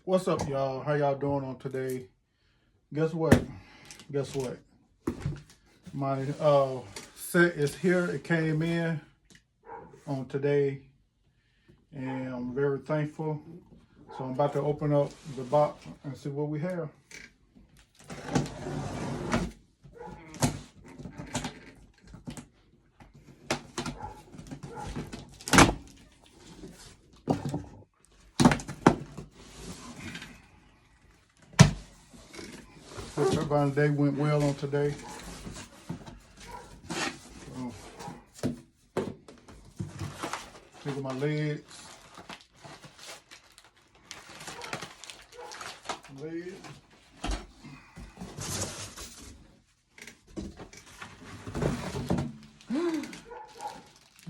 What's up, y'all? How y'all doing on today? Guess what? My set is here. It came in on today, and I'm very thankful. So I'm about to open up the box and see what we have. Hope everybody's day went well on today. Look at my legs.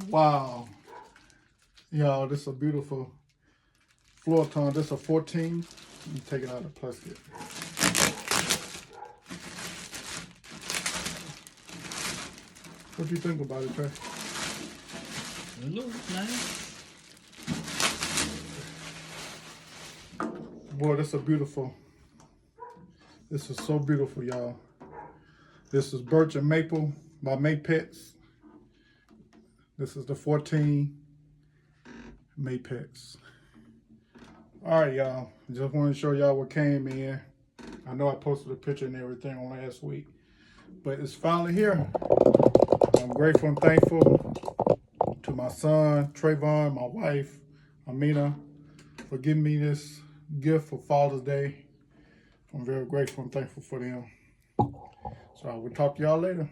Wow. Y'all, this is a beautiful floor tone. This is a 14. Let me take it out of the plastic. What do you think about it, Trey? It looks nice. Boy, this is beautiful. This is so beautiful, y'all. This is Birch and Maple by Mapex. This is the 14 Mapex. All right, y'all. Just want to show y'all what came in. I know I posted a picture and everything on last week, but it's finally here. I'm grateful and thankful to my son, Trayvon, my wife, Amina, for giving me this gift for Father's Day. I'm very grateful and thankful for them. So I will talk to y'all later.